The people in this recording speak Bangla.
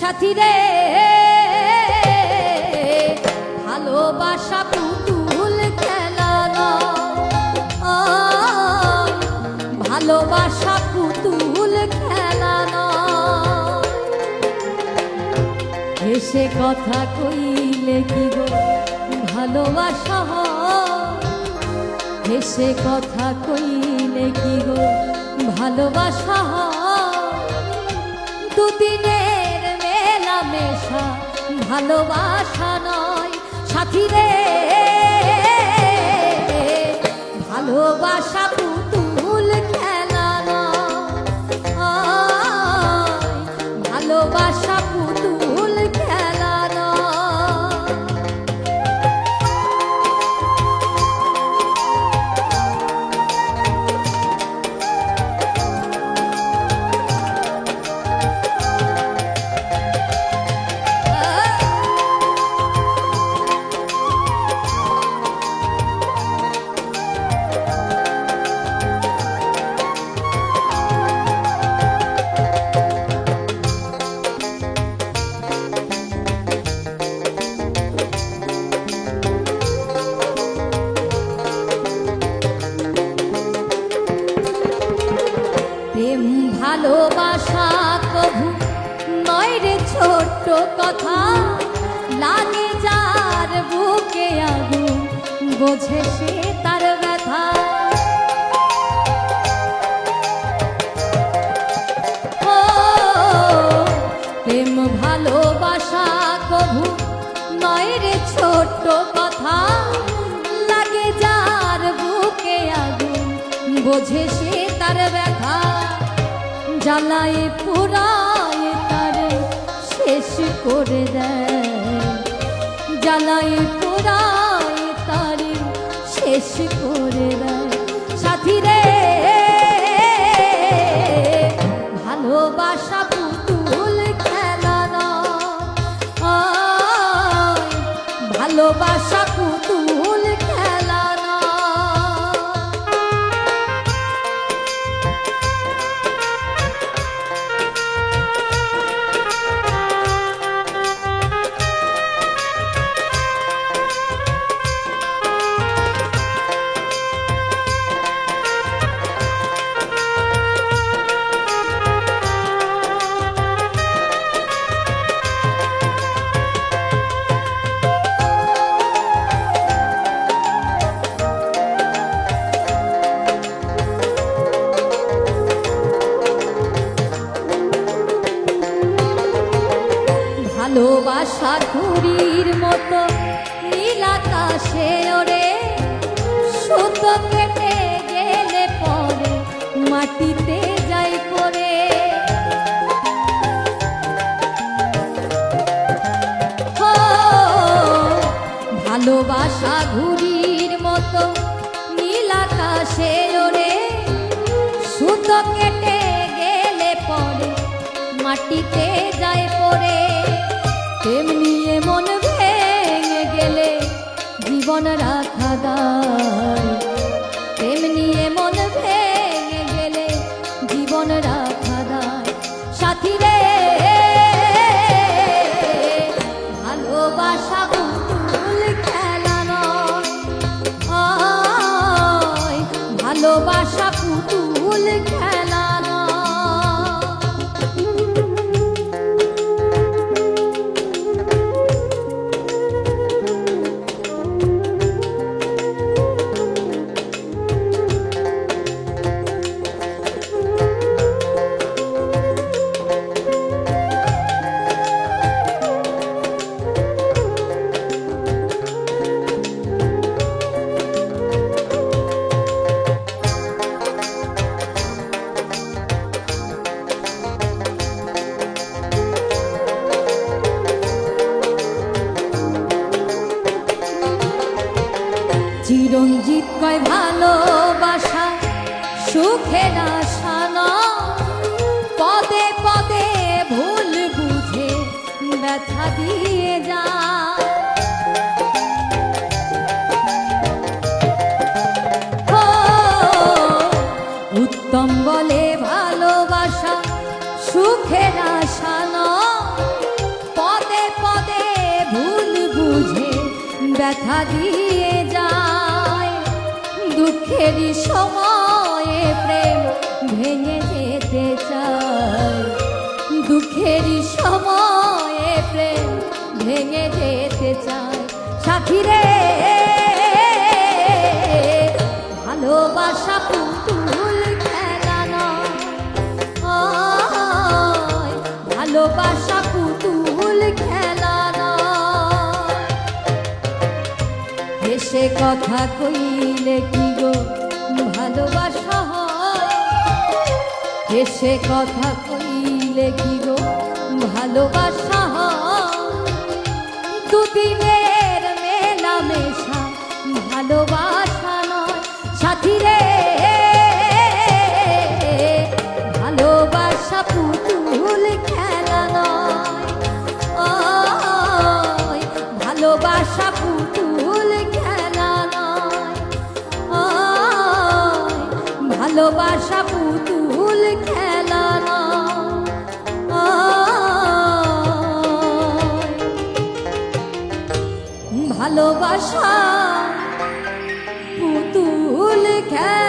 সাথী রে ভালোবাসা পুতুল খেলা নয়, ভালোবাসা পুতুল খেলা নয়। এসে কথা কইলে কি গো ভালোবাসা হয়, এসে কথা কইলে কি গো ভালোবাসা হয়। দুদিনের মেলামেশা ভালোবাসা নয়। সাথী রে ভালোবাসা পুতুল খেলা নয়, ভালোবাসা পুতুল খেলা নয়। প্রেম ভালোবাসা কভু নয় রে ছোট্ট কথা, লাগে যার বুকে আগুন বোঝে সে তার ব্যথা। ও প্রেম ভালোবাসা কভু নয় রে ছোট্ট কথা, লাগে যার বুকে আগুন বোঝে সে তার ব্যথা। জ্বালায় পুরায় তারে শেষ করে দেয়, জ্বালায় পুরায় তারে শেষ করে দেয়। সাথী রে ভালোবাসা পুতুল খেলা নয়, ভালোবাসা পুতুল খেলা নয়। ভালোবাসা ঘুড়ির মতো নীল আকাশে ওরে, সুতো কেটে গেলে পরে মাটিতে যাই পড়ে। ও ভালোবাসা ঘুড়ির মতো নীল আকাশে ওরে, সুতো কেটে গেলে পরে মাটিতে যায় পড়ে। তেমনি মন ভেঙে গেলে জীবন রাখা দায়, তেমনি মন ভেঙে গেলে জীবন রাখা দায়। সাথী রে ভালোবাসা পুতুল খেলা নয়, ভালোবাসা পুতুল খেলা নয়। চিরঞ্জিত কয় ভালোবাসা সুখের আশা নয়, পদে পদে ভুল বুঝে ব্যথা দিয়ে যায়। উত্তম বলে ভালোবাসা সুখের আশা নয়, ব্যথা দিয়ে যায়। দুঃখেরই সময়ে প্রেম ভেঙে যেতে চায়, দুঃখেরই সময়ে প্রেম ভেঙে যেতে চায়। সাথী রে ভালোবাসা পুতুল খেলা নয়, ভালোবাসা পুতুল খেলা নয়। হেসে কথা কইলে কি গো ভালোবাসা হয়, হেসে কথা কইলে কি গো ভালোবাসা হয়। দুদিনের মেলামেশা ভালোবাসা নয়। সাথী রে ভালোবাসা পুতুল খেলা নয়, ভালোবাসা পুতুল খেলা নয়, ভালোবাসা পুতুল খেলা নয়, ভালোবাসা পুতুল খেলা।